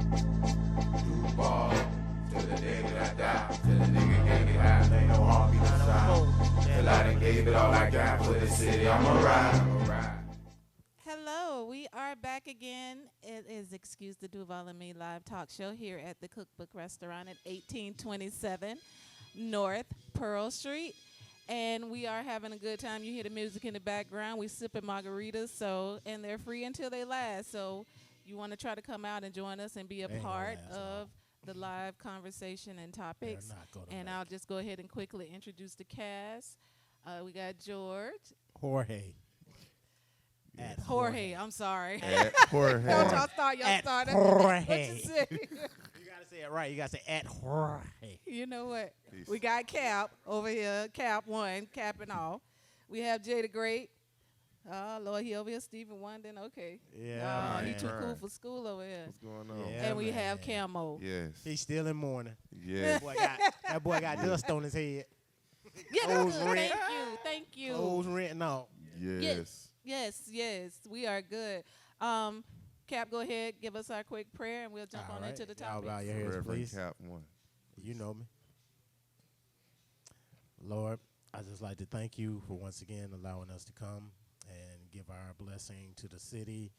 Do ball till the day that I die. Till the nigga can't get high. Ain't no heartbeat inside. Till I done gave it all I got for the city. I'ma ride. Hello, we are back again. It is Excuse the Duval and Me live talk show here at the Cookbook Restaurant at 1827 North Pearl Street. And we are having a good time. You hear the music in the background. We sipping margaritas, and they're free until they last. So you want to try to come out and join us and be a part of the live conversation and topics. And I'll just go ahead and quickly introduce the cast. We got George. Jorge. Jorge, I'm sorry. Jorge. Don't y'all start. Y'all started. Jorge. What you say? You got to say it right. You got to say at Jorge. You know what? Peace. We got Cap over here. Cap one, Cap and all. We have Jay the Great. Oh, Lord, he over here. Stephen Wondon. Okay. Yeah, he man. too cool for school over here. What's going on? Yeah. And we have man. Camo. Yes. He's still in mourning. Yes. That boy got dust on his head. Yeah, that's O's good. rent. Thank you. O's renting out. Yes. Yes. We are good. Cap, go ahead. Give us our quick prayer, and we'll jump All on right. into the Y'all topic. bow your heads, Reverend please. Cap 1. You know me. Lord, I just like to thank you for once again allowing us to come and give our blessing to the city,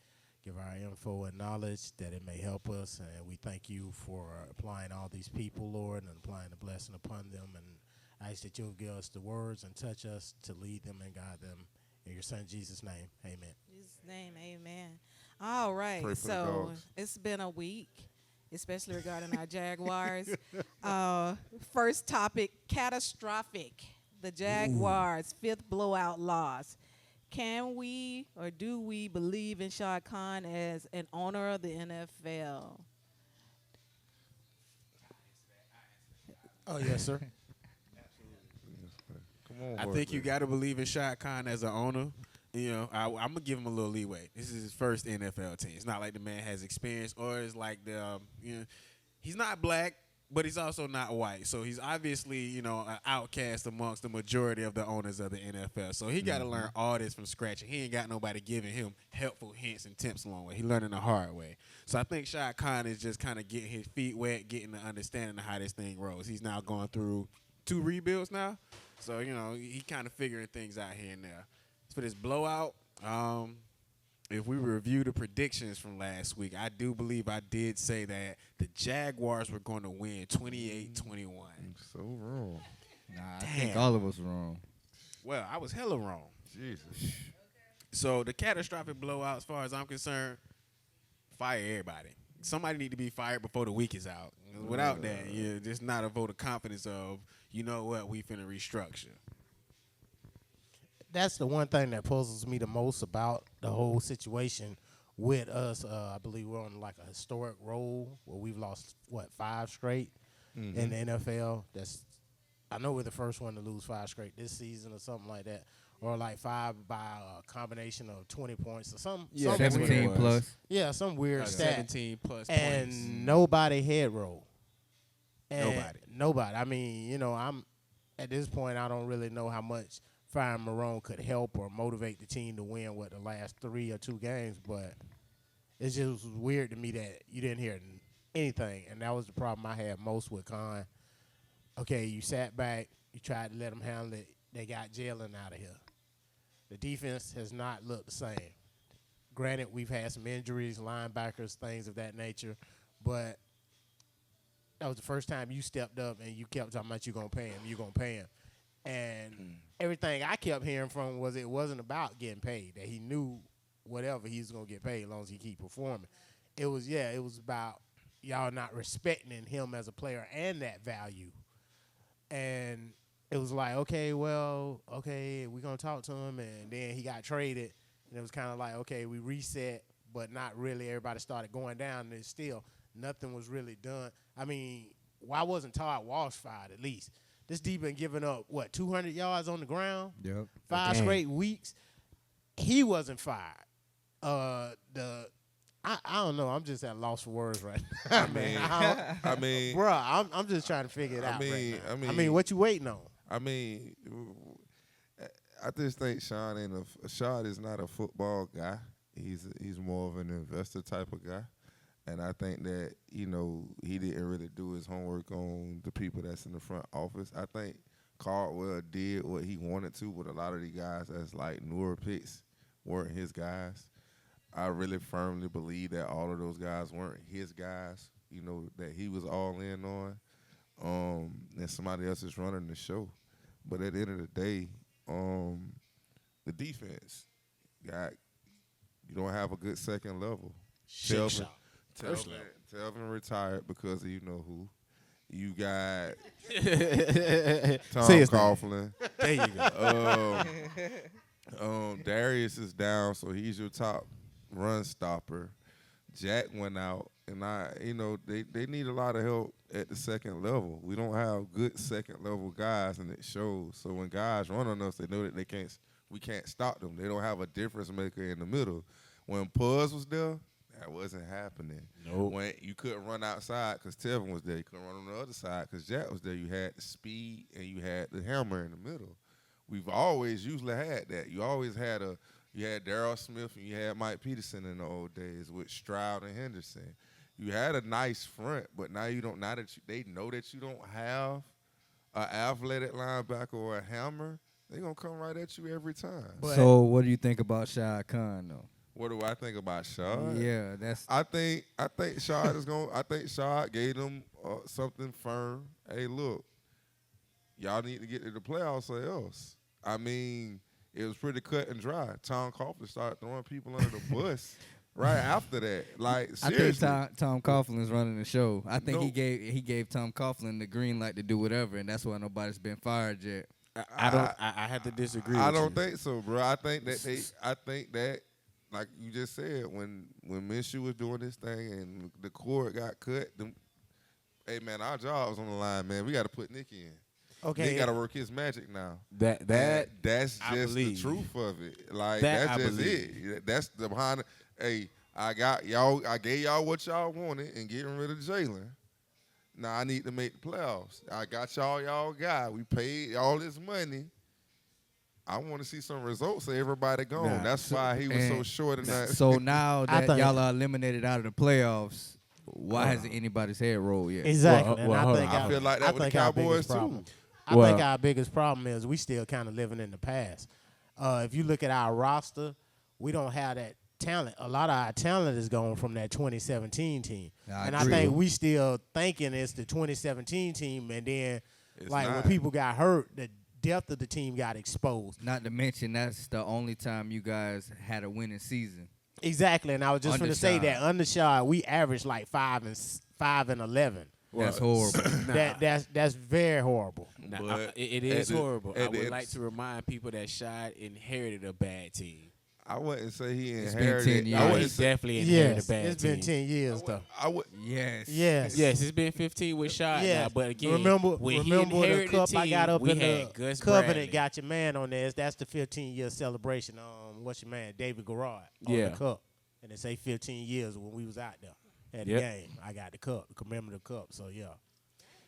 give our info and knowledge that it may help us. And we thank you for applying all these people, Lord, and applying the blessing upon them. And I ask that you'll give us the words and touch us to lead them and guide them. In your son Jesus' name, amen. In Jesus' name, amen. All right. Pray for the So dogs. it's been a week, especially regarding our Jaguars. First topic, catastrophic. The Jaguars' fifth blowout loss. Can we or do we believe in Shad Khan as an owner of the NFL? Oh, yes, sir. Come on, I Jorge. think you got to believe in Shad Khan as an owner. You know, I'm going to give him a little leeway. This is his first NFL team. It's not like the man has experience or it's like he's not black, but he's also not white. So he's obviously, an outcast amongst the majority of the owners of the NFL. So he got to learn all this from scratch. And he ain't got nobody giving him helpful hints and tips along the way. He learning the hard way. So I think Shad Khan is just kind of getting his feet wet, getting the understanding of how this thing rolls. He's now going through 2 rebuilds now. So, he kind of figuring things out here and there. For this blowout, if we review the predictions from last week, I do believe I did say that the Jaguars were going to win 28-21. So wrong. Nah, I think all of us wrong. Well, I was hella wrong. Jesus. So the catastrophic blowout, as far as I'm concerned, fire everybody. Somebody need to be fired before the week is out. Without that, just not a vote of confidence of, you know what, we finna restructure. That's the one thing that puzzles me the most about the whole situation with us. I believe we're on like a historic roll where we've lost, 5 straight in the NFL. I know we're the first one to lose 5 straight this season or something like that. Or like 5 by a combination of 20 points or something. Yeah, something that's what it 17 was. plus. Yeah, some weird stat. 17 plus And points. nobody head roll. And Nobody. I mean, I'm at this point, I don't really know how much firing Marone could help or motivate the team to win the last 3 or 2 games, but it's just weird to me that you didn't hear anything, and that was the problem I had most with Khan. Okay, you sat back, you tried to let them handle it, they got Jalen out of here. The defense has not looked the same. Granted, we've had some injuries, linebackers, things of that nature, but that was the first time you stepped up and you kept talking about you're going to pay him. And everything I kept hearing from was it wasn't about getting paid, that he knew whatever he was going to get paid as long as he keep performing. It was about y'all not respecting him as a player and that value. And it was like, okay, we're going to talk to him. And then he got traded. And it was kind of like, okay, we reset, but not really. Everybody started going down, and still nothing was really done. I mean, why wasn't Todd Walsh fired at least? This D been giving up, 200 yards on the ground? Yep. 5 straight weeks. He wasn't fired. I don't know. I'm just at a loss for words right now. I mean, Bruh, I'm just trying to figure it out right now. I mean, what you waiting on? I mean, I just think Sean is not a football guy. He's more of an investor type of guy. And I think that, he didn't really do his homework on the people that's in the front office. I think Caldwell did what he wanted to, but a lot of the guys that's like newer picks weren't his guys. I really firmly believe that all of those guys weren't his guys, that he was all in on. And somebody else is running the show. But at the end of the day, the defense you don't have a good second level. Telvin retired because of who. You got Tom Coughlin. There you go. Darius is down, so he's your top run stopper. Jack went out, and they need a lot of help at the second level. We don't have good second level guys, and it shows. So when guys run on us, they know that we can't stop them. They don't have a difference maker in the middle. When Puz was there, that wasn't happening. Nope. When you couldn't run outside because Tevin was there, you couldn't run on the other side because Jack was there. You had the speed and you had the hammer in the middle. We've always usually had that. You always had you had Darryl Smith and you had Mike Peterson in the old days with Stroud and Henderson. You had a nice front, but now you don't. Now that they know that you don't have an athletic linebacker or a hammer, they're gonna come right at you every time. So what do you think about Shad Khan though? What do I think about Shad? Yeah, that's. I think Shad is going. I think Shad gave them something firm. Hey, look, y'all need to get to the playoffs or else. I mean, it was pretty cut and dry. Tom Coughlin started throwing people under the bus right after that. Like seriously, I think Tom Coughlin is running the show. I think he gave Tom Coughlin the green light to do whatever, and that's why nobody's been fired yet. I have to disagree. I with don't you. think so, bro. I think that. Like you just said, when Minshew was doing this thing and the cord got cut, hey man, our job's on the line, man. We got to put Nick in. Okay, Nick got to work his magic now. I That's just the believe. truth of it. Like That that's I just believe. it. That's the behind. Hey, I got y'all. I gave y'all what y'all wanted and getting rid of Jalen. Now I need to make the playoffs. I got y'all got. We paid all this money. I want to see some results of everybody gone. Nah, That's why he was so short in that. So now I that think- y'all are eliminated out of the playoffs, why hasn't anybody's head rolled yet? Exactly. Well, and hold I think on. I feel like that with the think our biggest Cowboys, too. problem- I Well- think our biggest problem is we still kind of living in the past. If you look at our roster, we don't have that talent. A lot of our talent is going from that 2017 team. I And agree. I think we still thinking it's the 2017 team, and then It's when not. people got hurt, the depth of the team got exposed. Not to mention that's the only time you guys had a winning season. Exactly, and I was just going to say Undershot. that undershot, we averaged like 5 and 11. That's horrible. That's very horrible. Nah, But it is at the- horrible. at I the would end- like to remind people that Shad inherited a bad team. I wouldn't say he It's been inherited. 10 years. I He wouldn't say. definitely inherited Yes, a bad it's team. been 10 years though. I would. Yes. Yes. Yes, it's been 15 with Shad Yeah, now, but again, remember when he the inherited cup the team, I got up we in had the Gus covenant. Bradley. Got your man on there. That's the 15-year celebration. What's your man, David Garrard, on Yeah. the cup, and they say 15 years when we was out there at the Yep. game. I got the cup, the commemorative cup. So yeah,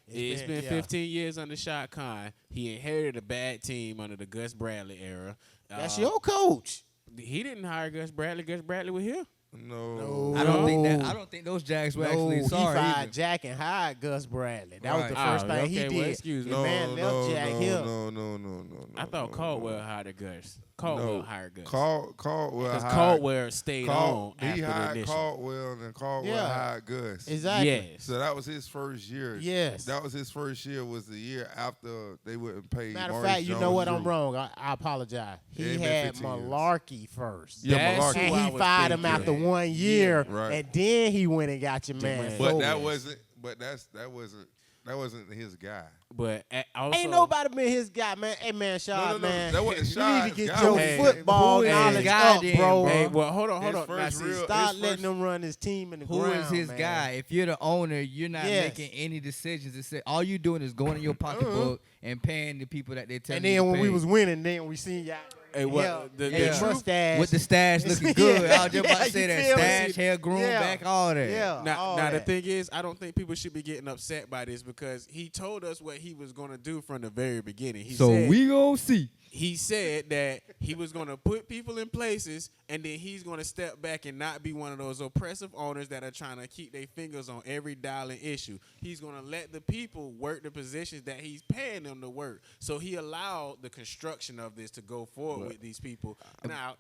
It's been 15 years under Shad Khan. He inherited a bad team under the Gus Bradley era. That's your coach. He didn't hire Gus Bradley. Gus Bradley was here. No. I don't think those Jags were actually he sorry. fired either. Jack and hired Gus Bradley. That was the Right. first thing he okay, did. well, excuse me. The man left Jack here. No. I thought Caldwell hired Gus. Caldwell hired Gus. Caldwell Because hired. Caldwell stayed on He after the hired initial. Caldwell and Caldwell Yeah. hired Gus. Exactly. Yes. So that was his first year. Yes. That was his first year. Was the year after they wouldn't pay. Matter of Maurice fact, you know Jones what? I'm Drew. wrong. I apologize. Yeah, He it been had 15 years. Malarkey first. Yeah, That's Malarkey. who I And he was fired him thinking. after 1 year, Right. and then he went and got your man. man. But Flores. that wasn't. But that wasn't his guy. But also, Ain't nobody been his guy, man. Hey, man, Shad, no, man. that wasn't you Shad's need to get guy. your Hey, football who is his knowledge guy up, then, bro. Hey, well, hold on. His Now, first see, real- Start his letting first- them run his team in the Who ground, is his man. guy? If you're the owner, you're not Yes. making any decisions. It's all you doing is going in your pocketbook and paying the people that they tell And you then to when we pay. was winning, then we seen y'all Hey, what the yeah. truth? Mustache. With the stash looking good. I was just about to say you that. feel me? Stash, hair groomed back, all that. Yeah, all Now the that. thing is, I don't think people should be getting upset by this because he told us what he was gonna do from the very beginning. He So said, we gonna see. He said that he was going to put people in places and then he's going to step back and not be one of those oppressive owners that are trying to keep their fingers on every dialing issue. He's going to let the people work the positions that he's paying them to work. So he allowed the construction of this to go forward with these people. Now,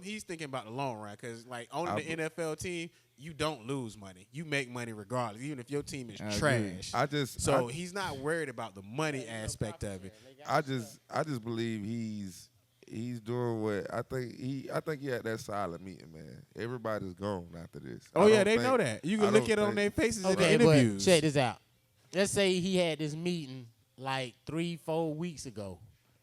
he's thinking about the long run because, like, owning the NFL team, you don't lose money. You make money regardless, even if your team is trash. He's not worried about the money aspect of it. I just believe he's doing what I think he had that silent meeting, man. Everybody's gone after this. Oh yeah, they know that. You can look at it on their faces in the interviews. But check this out. Let's say he had this meeting like 3-4 weeks ago,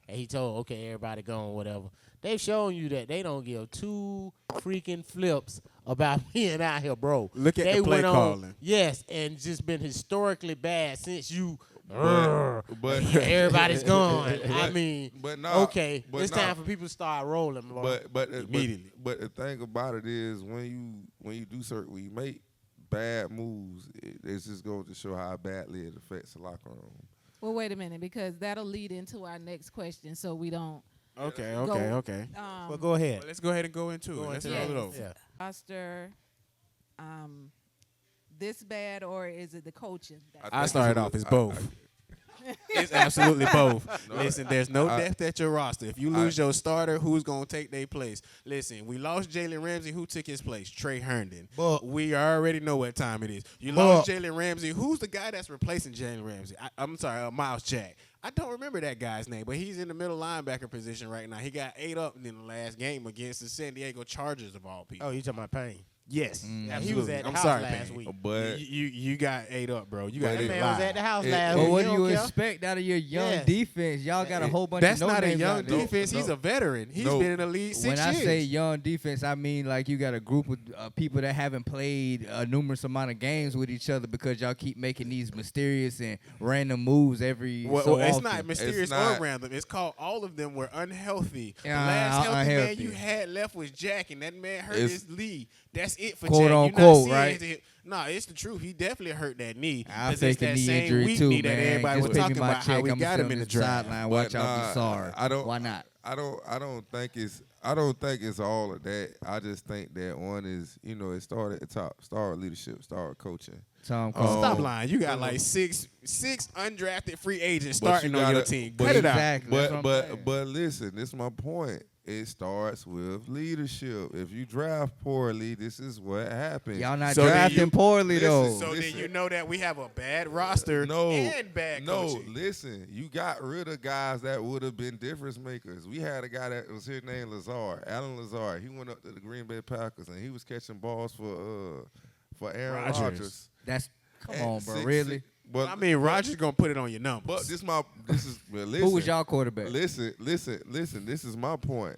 and he told, okay, everybody gone, whatever. They've shown you that they don't give two freaking flips about being out here, bro. Look at they the play went calling. on, yes, and just been historically bad since you. But everybody's gone. I mean, okay, but it's time for people to start rolling, bro. But immediately. But the thing about it is when you do certain, when you make bad moves, it's just going to show how badly it affects the locker room. Well, wait a minute, because that'll lead into our next question, so we don't. Okay. Well, go ahead. Well, let's go ahead and go into it. Let's roll it over. Yeah. Roster, this bad, or is it the coaching? I started off as both. It's absolutely both. Listen, there's no depth at your roster. If you lose your starter, who's going to take their place? Listen, we lost Jalen Ramsey. Who took his place? Trey Herndon. But we already know what time it is. You lost Jalen Ramsey. Who's the guy that's replacing Jalen Ramsey? I'm sorry, Miles Jack. I don't remember that guy's name, but he's in the middle linebacker position right now. He got 8 up in the last game against the San Diego Chargers of all people. Oh, you talking about Payne? Yes, He was at the house last week. But you got 8 up, bro. You got That 8 man was at the house last But week. what do you don't care? expect out of your young Yes. defense? Y'all got a whole bunch That's of not a no-names young out there. defense. He's a veteran. He's been in the league 6 years. When I say young defense, I mean like you got a group of people that haven't played a numerous amount of games with each other because y'all keep making these mysterious and random moves every so it's often. not mysterious or random. It's called all of them were unhealthy. The Yeah, last healthy man unhealthy. you had left was Jack, and that man hurt his knee. That's it for Quote Jack. unquote, You're not right? seeing No, it's the truth. He definitely hurt that knee. I'll 'Cause take it's a that knee same injury weak too, knee that man. everybody Just was pay me talking my about how check. we I'm got him still in the this draft. sideline. Watch out, be sorry. I don't. Why not? I don't think it's all of that. I just think that one is, it started at the top. Start leadership, start coaching. Tom Stop Coughlin. lying. You got like six undrafted free agents But you starting on your gotta- team. but Cut it out. Exactly. That's what I'm saying. But listen, this is my point. It starts with leadership. If you draft poorly, this is what happens. Y'all not So then drafting you- poorly though. So then you know that we have a bad roster and bad coaching. Listen, you got rid of guys that would have been difference makers. We had a guy that was his name Lazard, Alan Lazard. He went up to the Green Bay Packers and he was catching balls for Aaron Rodgers. Rodgers. Come on, bro. Really? But I mean, Rodgers gonna put it on your numbers. But listen. Who was y'all quarterback? Listen. This is my point.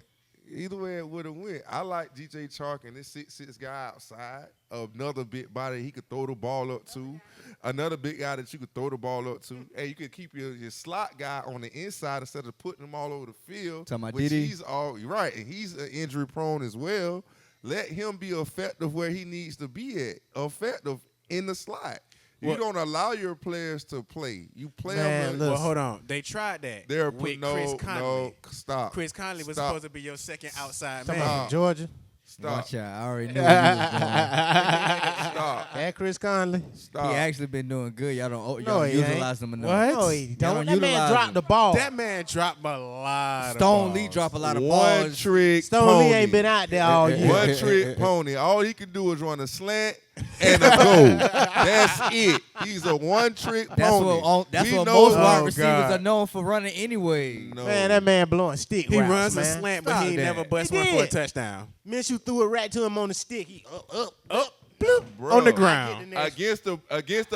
Either way it would have went. I like DJ Chark and this 6'6" guy outside. Another big body he could throw the ball up to. Another big guy that you could throw the ball up to. Hey, you could keep your slot guy on the inside instead of putting him all over the field. Talking about which Diddy? he's all right, and he's injury prone as well. Let him be effective where he needs to be at. Effective in the slot. You don't allow your players to play. You play them. Well, hold on. They tried that. With Chris Conley. Stop. Chris Conley was supposed to be your second outside Talking man. about Georgia. Stop. Watch out. I already knew he was going. Stop. That Chris Conley. Stop. He actually been doing good. Y'all don't No, he utilize him enough. What? No, he Y'all don't. don't That man utilize dropped him. the ball. That man dropped a lot of Stone balls. Lee drop a lot of One balls. trick Stone pony. Lee ain't been out there all year. One trick pony. All he can do is run a slant and a go. That's it. He's a one trick That's pony. what We most know- wide Oh, receivers God. are known for running anyway. No. Man, that man blowing stick He routes, runs man. a slant, but Stop he ain't that. never bust He one for a did. touchdown. Minshew threw it right to him on the stick. He up, bloop, Bruh. On the I ground. get the next Against the I get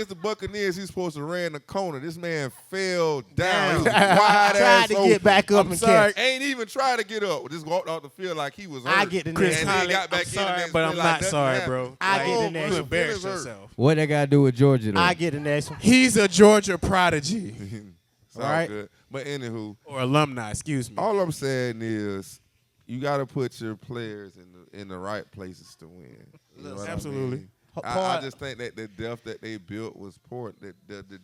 the Buccaneers, he's supposed to ran the corner. This man fell down. Down. He was wide Tried ass to open. get back up I'm and sorry. catch. Ain't even tried to get up. Just walked off the field like he was hurt. I get the Chris next And then Conley, got back I'm in the sorry, next but play I'm like not nothing sorry, happened. bro. I Like, get the you next one. embarrassed yourself. What that got to do with Georgia though? I get the next one. He's a Georgia prodigy. It's all Right. good. But anywho, Or alumni, excuse me. all I'm saying is you got to put your players in the right places to win. You know what Absolutely. I mean? I just think that the depth that they built was poor. The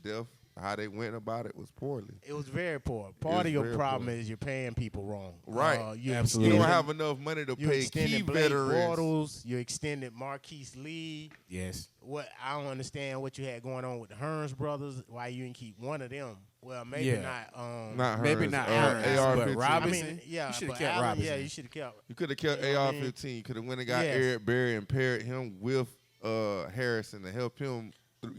depth, how they went about it was poorly. It was very poor. Part of your problem is you're paying people wrong. Right. You Absolutely. You don't extended- have enough money to You pay key extended Blake veterans. Bortles. You extended Marquise Lee. Yes. What I don't understand what you had going on with the Hearns brothers. Why you didn't keep one of them? Well, maybe Yeah. not. Not Maybe Hearns, not Hearns, but AR-15. Robinson. I mean, yeah, You should have but kept Allen, Robinson. Yeah, you should have kept. You could have kept You know what I mean? AR-15. You could have went and got Yes. Eric Berry and paired him with Harrison to help him. Mentor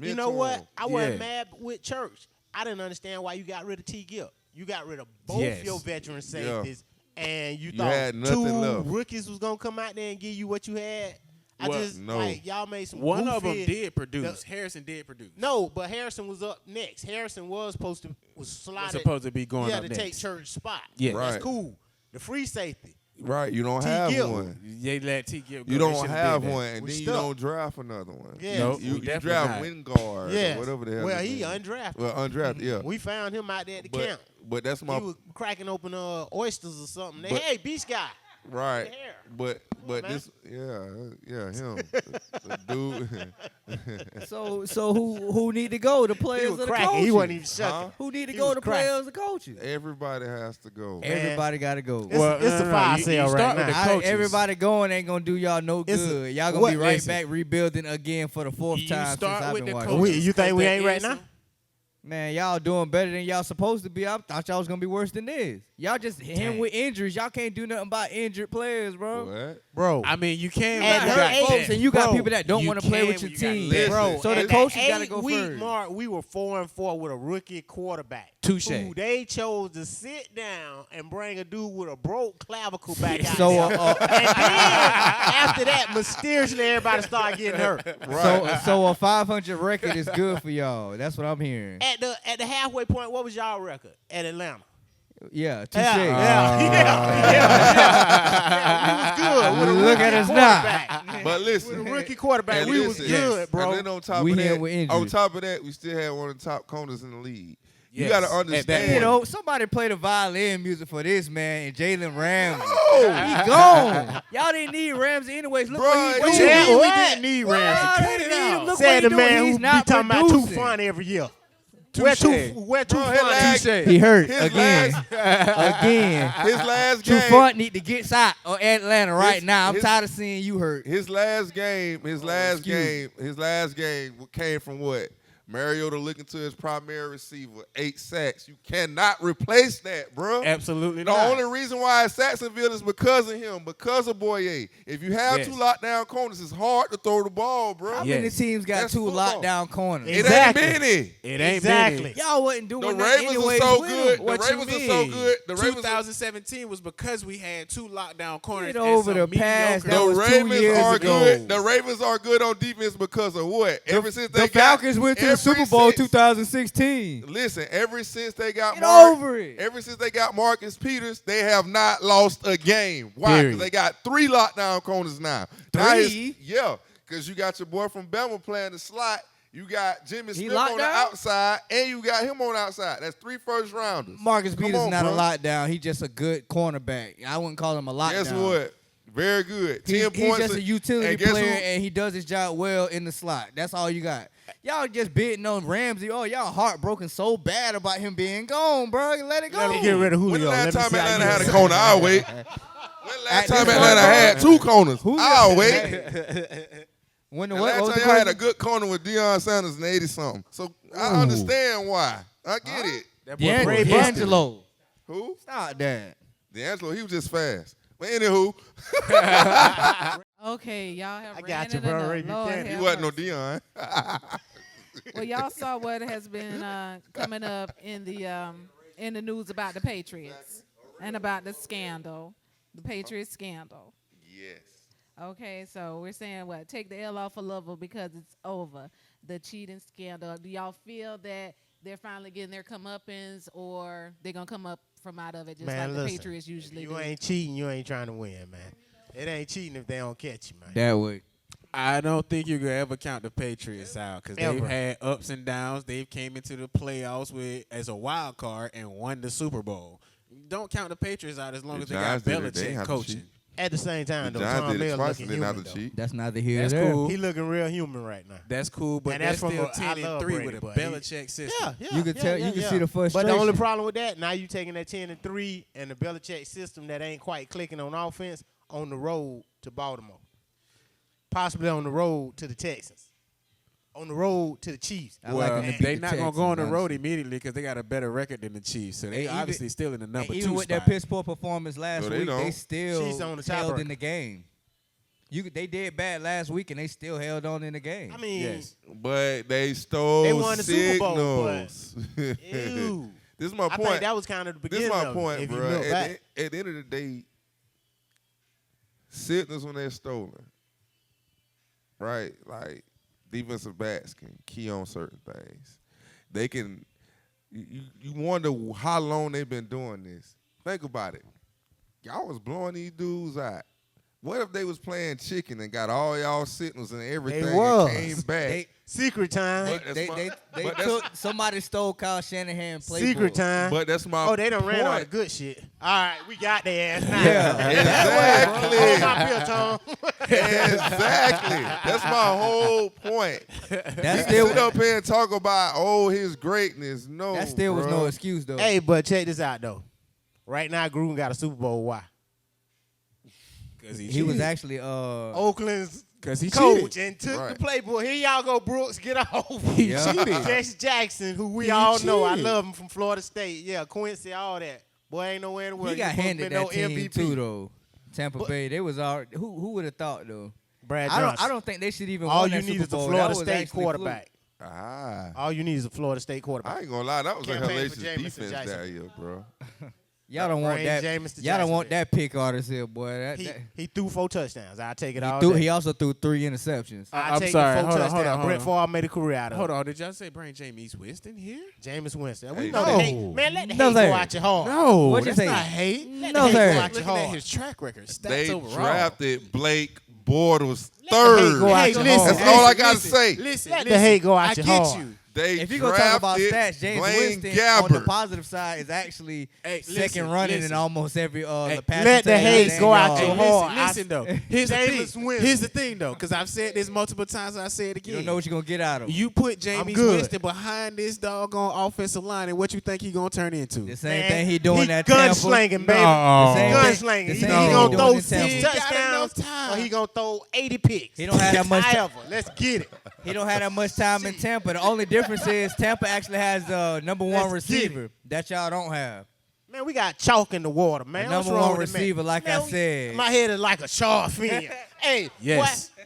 You know what? him. I wasn't Yeah. mad with Church. I didn't understand why you got rid of T. Gill. You got rid of both Yes. your veteran safeties, and you You thought had nothing two left. rookies was gonna come out there and give you what you had. I Well, just no. like y'all made some. One of them goofy- did produce. Harrison did produce. No, but Harrison was up next. Harrison was Was slotted. supposed to be going yeah, up to next. take Church's spot. Yeah. Right. That's cool. The free safety. Right. You don't T. have Gill. one. They let T Gill go. You They don't should've have did that. one, and We then you stuck. don't draft another one. Yeah. Nope. You We definitely draft not. Wingard Yes. or whatever the hell. Well, his he name is. undrafted. Well, undrafted, yeah. We found him out there at the camp. But that's my He was cracking open oysters or something. They, But- hey, beach guy. right. hair. But man. this, yeah, him, the dude. So who need to go? The He players was or the cracking. coaches? He wasn't even shucking. Huh? Who need to He go? was The cracking. players or coaches? Everybody has to go. Man. Everybody got to go. It's a fire You sale right start now. with the I- coaches. everybody going ain't gonna do y'all no It's a- good. Y'all gonna what- be right listen. back rebuilding again for the fourth You time since start I've with been the watching. coaches. You think we There ain't right is now? some- Man, y'all doing better than y'all supposed to be. I thought y'all was gonna be worse than this. Y'all just him with injuries. Y'all can't do nothing about injured players, bro. What? Bro. I mean, you can. At when her you got age- Folks, and you got Bro, people that don't you want to play can with your when you got team. listen. Bro, So the at coaches that got to go 8-week first. mark, we were 4-4 with a rookie quarterback. Touche. Who they chose to sit down and bring a dude with a broke clavicle back out So, there. And then after that, mysteriously everybody started getting hurt. so a 500 record is good for y'all. That's what I'm hearing. At the halfway point, what was y'all record at Atlanta? Yeah, touche. Yeah. We was good with a Look rookie at us quarterback. now. But With listen, a rookie quarterback, and we was listen, good, bro. And then on top We of here that, with on injuries. top of that, we still had one of the top corners in the league. You Yes. got to At that understand. point. You know, somebody play the violin music for this man and Jalen Ramsey. No. He gone. Y'all didn't need Ramsey anyways. Look Bruh, what what he you doing. Yeah, we What? didn't need Ramsey. Y'all Cut didn't it need him. out. Look Said what he the doing. man who He's be not talking about too producing. fun every year. Touche. Where too Bro, his fun? last- He hurt His again. Again. His last game. Trufant need to get out of Atlanta right His- now. I'm his- tired of seeing you hurt. His last game excuse came from what? Mariota looking to his primary receiver, 8 sacks. You cannot replace that, bro. Absolutely The not. only reason why it's Saxonville is because of him, because of Boye. If you have Yes. two lockdown corners, it's hard to throw the ball, bro. How Yeah. many teams got That's two football. lockdown corners? It Exactly. ain't many. It ain't Exactly. many. Y'all wasn't The doing nothing Ravens anyways are so with good. him. The What you Ravens are so mean? good. The Ravens are 2017 was because we had two lockdown corners. Get and over some the past. mediocre- That The was 2 Ravens years are ago. good. The Ravens are good on defense because of what? Ever since they The got Falcons went to the ever Super Bowl since- 2016. Listen, ever since they got Get over it. Ever since they got Marcus Peters, they have not lost a game. Why? Because Period. they got 3 lockdown corners now. Three? Yeah, because you got your boy from Bama playing the slot. You got Jimmy He Smith on the lockdown? outside, and you got him on the outside. That's 3 first rounders. Marcus Come Peters on, not bro. a lockdown. He just a good cornerback. I wouldn't call him a lockdown. Guess what? Very good. He's 10 points. just a utility and guess player, who? and he does his job well in the slot. That's all you got. Y'all just bidding on Ramsey. Oh, y'all heartbroken so bad about him being gone, bro. Let it go. Let me get rid of When the Julio. last Let me time see how Atlanta you had a do. corner? I'll wait. When the last At time this Atlanta point, had 2 corners? I'll wait. When the The what? last What was time the y'all had a question? good corner with Deion Sanders in 80-something. So I understand why. I get it. That boy Ray D'Angelo. Who? Stop that. D'Angelo, he was just fast. But anywho, Okay, y'all have I ran got you, it bro. enough. Ray Lord Buchanan. he have wasn't no mercy. Deion. Well, y'all saw what has been coming up in the news about the Patriots and about the scandal, the Patriots scandal. Yes. Okay, so we're saying what? Take the L off of Louisville because it's over. The cheating scandal. Do y'all feel that they're finally getting their comeuppance, or they're gonna come up from out of it just Man, like the listen, Patriots usually you do? ain't cheating, you ain't trying to win, man. It ain't cheating if they don't catch you, man. That way. I don't think you could ever count the Patriots out because they've Ever. had ups and downs. They've came into the playoffs with as a wild card and won the Super Bowl. Don't count the Patriots out as long as they got Giants did it. They Belichick have to coaching. cheat. At the same time, The though, Giants Tom did it Mills twice looking and they human, not to though. cheat. That's neither here That's nor there. cool. He looking real human right now. That's cool, but And they're that's from still a- I 10 love and 3 Brady, with a but he- Belichick system. Yeah, You could tell. You could see the But frustration. the only problem with that, now you taking that 10-3 and the Belichick system that ain't quite clicking on offense on the road to Baltimore, possibly on the road to the Texans, on the road to the Chiefs. I like Well, them to beat they're the not going to go on the Texans, road honestly. immediately because they got a better record than the Chiefs. So they And even- obviously still in the number And 2 even with their spot. piss poor performance last No, they week, don't. they still Chiefs on the held tiebreaker. in the game. They did bad last week, and they still held on in the game. I mean, Yes. But they stole They won the Super Bowl, signals. ew. This is my I point. think that was kind of the This beginning is my of it, point, if you bro. look back. At the end of the day, signals when they're stolen, right? Like defensive backs can key on certain things. They can. You wonder how long they've been doing this. Think about it. Y'all was blowing these dudes out. What if they was playing chicken and got all y'all signals and everything and was. came back? They- Secret time. But They but that's- took somebody stole Kyle Shanahan playbook. Secret time. But that's my Oh, they done ran all the point. good shit. All right, we got their ass now. Exactly. Hold my beer, Tom. Exactly. That's my whole point. That You still sit up here and talk about his greatness. No, that still was bruh. no excuse though. Hey, but check this out, though. Right now, Gruden got a Super Bowl. Why? Because he was actually Oakland's Because he coach cheated. and took Right. the playbook. Here y'all go, Brooks. Get off. He Yeah. cheated. Jesse Jackson, who we He all know. I cheated. love him from Florida State. Yeah, Quincy, all that. Boy, ain't nowhere in the world. he got supposed to handed be that no team MVP. too though. Tampa But- Bay, they was all who would have thought though. Brad I Johnson. don't think they should even. All won you that need Super is a Bowl. Florida That was State actually quarterback. Ah. All you need is a Florida State quarterback. I ain't gonna lie, that was a Campaign for hellacious Jameis and defense Jackson. that year, bro. Y'all don't want Bring that. Jameis to Y'all don't want Jacksonville. that pick artist here, boy. He threw 4 touchdowns. I'll take it all He day. also threw 3 interceptions. I'll I'm take sorry. the 4 Hold on, touchdowns. hold on, Brett hold Favre made a career out of Hold it. on. Did y'all say bring Jameis Winston here? Jameis Winston. Hey, We know no. the hate. Man, let the No, hate sir. go out your heart. No, What'd you that's say? not hate. Let No, the hate sir. go out your Looking at heart. his track record, stats They overall. drafted Blake Bortles Let the hate third. go out Hey, your listen, heart. That's all I gotta say. Listen, Let the hate go out I your get heart. you. They If you're gonna talk about drafted stats, James Blaine Winston on the Gabbert. positive side is actually Hey, second listen, running in listen. almost every Hey, the passing let the touchdown hate and go out yards. your Hey, heart. listen though. Here's the Jameis thing. Winston. Here's the thing though, because I've said this multiple times. And I say it again. You don't know what you're gonna get out of him. You put I'm Jameis good. Winston behind this doggone offensive line, and what you think he gonna turn into? The same Man, thing he doing he at Tampa. gunslinging, baby. No. The same Gunslinging. thing- the Either same he thing gonna he throw doing in 6 Tampa. He got touchdowns enough time. or he gonna throw 80 picks. He don't have that much time. However, let's get it. He don't have that much time in Tampa. The only difference is Tampa actually has the number one Let's get it. receiver that y'all don't have. Man, we got chalk in the water, man. The What's number wrong one with that, man? receiver, like I Man, said. My head is like a shark fin. Hey, Yes. boy,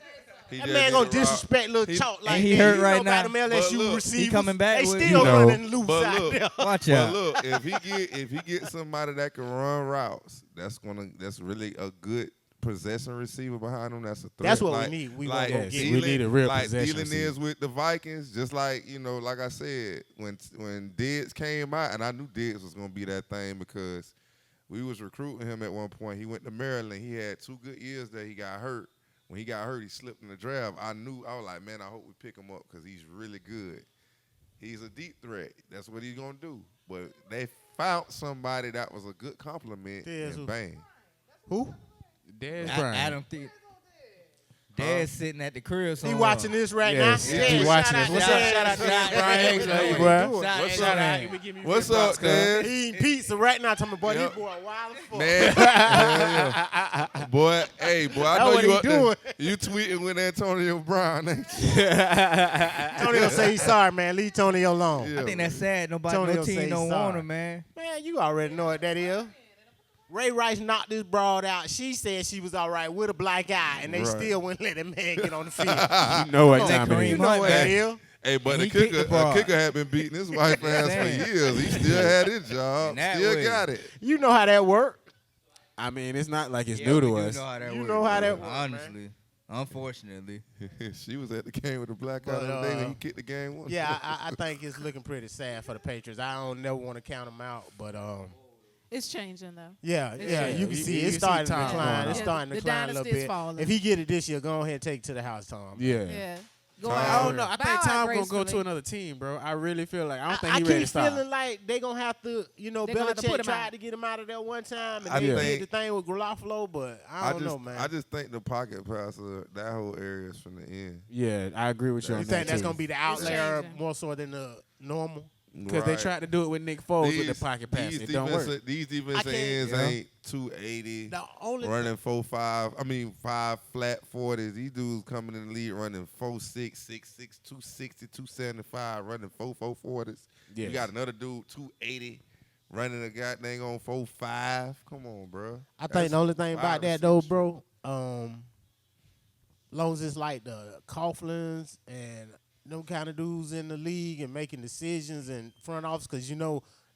He that just man did gonna a disrespect little He- chalk like and he that. hurt You right know about now. them LSU But look, receivers. he coming back They with- still You know. running loose But out look, there. Watch But out. look, if he get somebody that can run routes, that's really a good possession receiver behind him. That's a threat. That's what we like, need. We like gonna go Yes, get we it. need a real like possession Thielen receiver. is with the Vikings. Just like like I said, when Diggs came out, and I knew Diggs was gonna be that thing because we was recruiting him at one point. He went to Maryland. He had 2 good years there. He got hurt. When he got hurt, he slipped in the draft. I was like, man, I hope we pick him up because he's really good. He's a deep threat. That's what he's gonna do. But they found somebody that was a good compliment Yes, in who? Bane. Who? Dez I Bryant. don't think. Dad's sitting at the crib He somewhere. watching this right Yes, now? he Yeah, watching shout this. out What's to up? Dez. Shout out to Shout Brian. out to Hey, Dez. bro. Shout What's out up, to man? What's up, Dan? He eating pizza right now. Talking about, boy, Yep. this boy wild as fuck. Man, yeah. Boy, hey, boy, I That's know what you he up doing. there. You tweeting with Antonio Brown, ain't you? Tonio say he's sorry, man. Leave Tonio alone. Yeah, I think that's sad. Nobody, Tony no will say team he's don't want sorry. him, man. Man, you already know what that is. Ray Rice knocked this broad out. She said she was all right with a black eye, and they Right. still wouldn't let that man get on the field. You know what Come time on, it you is. know what it Hey. is. Hey, but And the he kicked the kicker, ball. had been beating his wife ass for Damn. years. He still had his job. In that Still way. got it. You know how that work. I mean, it's not like it's Yeah, new we to do us. know how that You works, know how that bro. work, Honestly, unfortunately. She was at the game with the black eye But, the other day when he kicked the game one. Yeah, I think it's looking pretty sad for the Patriots. I don't never want to count them out, but It's changing though. Yeah, Yeah, you can you- see you it's can see starting to Tom decline. going It's up. starting to The decline a little dynasty's bit. falling. If he get it this year, go ahead and take it to the house, Tom. Yeah. Yeah. Tom- I don't know. I Bow think out Tom gonna go gracefully. to another team, bro. I really feel like I don't think I he ready to keep stop. feeling like they gonna have to, They gonna have to put Belichick him tried out. to get him out of there one time, and I they think- did the thing with Garofalo, but I don't know, man. I just think the pocket passer, that whole area is from the end. Yeah, I agree with you you on think that that's too. gonna be the outlier changing. more so than the normal? Because they Right. tried to do it with Nick Foles with the pocket pass. These It don't work. These I defensive can't- ends Yeah. ain't 280. The only Running 4.5. I mean 5 flat 40s. These dudes coming in the league running 4.6, 6.6, 260, 275, running 4.4 40s. Yes. You got another dude 280 running a goddamn on 4.5. Come on, bro. I think the only thing about that though, bro, long as it's like the Coughlins and them kind of dudes in the league and making decisions and front office, because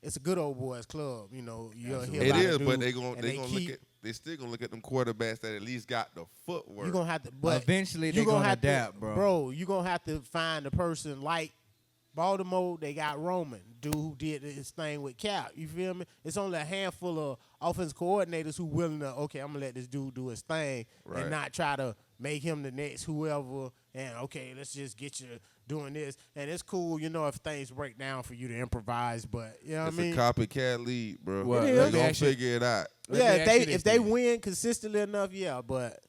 it's a good old boys club. You'll hear It about is, the but dude, and they still gonna look at them quarterbacks that at least got the footwork. you're gonna have to, but Eventually you they're gonna have adapt, to, bro. You're gonna have to find a person like Baltimore. They got Roman, dude who did his thing with Cap. You feel me? It's only a handful of offense coordinators who willing to, okay, I'm gonna let this dude do his thing Right. and not try to make him the next whoever. And okay, let's just get you doing this. And it's cool, if things break down for you to improvise. But you know what It's I mean? a copycat league, bro. Well, It They is. gonna actually- figure it out. Let me Yeah, ask you this if they then. win consistently enough, yeah. But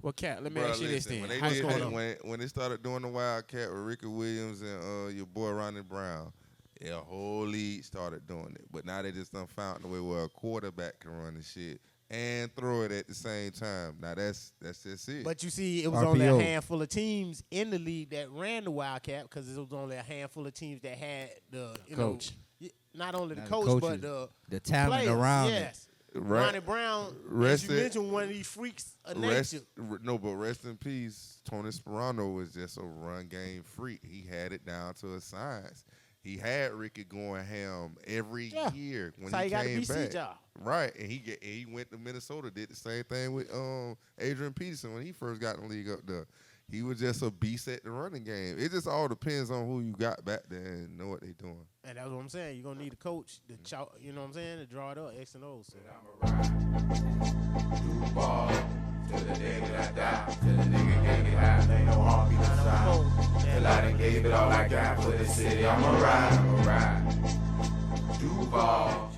Well, Cat, let me Bruh, ask you this listen, then. when they How's did going that, on? when they started doing the Wildcat with Ricky Williams and your boy Ronnie Brown, the whole league started doing it. But now they just done found a way where a quarterback can run the shit and throw it at the same time. Now that's just it. But you see, it was only a RPO. handful of teams in the league that ran the Wildcat because it was only a handful of teams that had the Coach. not only the Not the coach coaches, but the talent players. around it. Yes, Right. Ronnie Brown, as Rest you it- mentioned, one of these freaks of Rest, nature. but rest in peace. Tony Sperano was just a run game freak. He had it down to a science. He had Ricky going ham every Yeah. year when That's how he you got the came BC back. job. Right, and he went to Minnesota, did the same thing with Adrian Peterson when he first got in the league up there. He was just a beast at the running game. It just all depends on who you got back there and know what they doing. And that's what I'm saying. You're gonna need a coach to you know what I'm saying, to draw it up, X and O's. So. Do ball till the day that I die. Till the nigga can't get high, ain't no heartbeat inside. Till I done gave it all I got for the city. I'ma ride. Do ball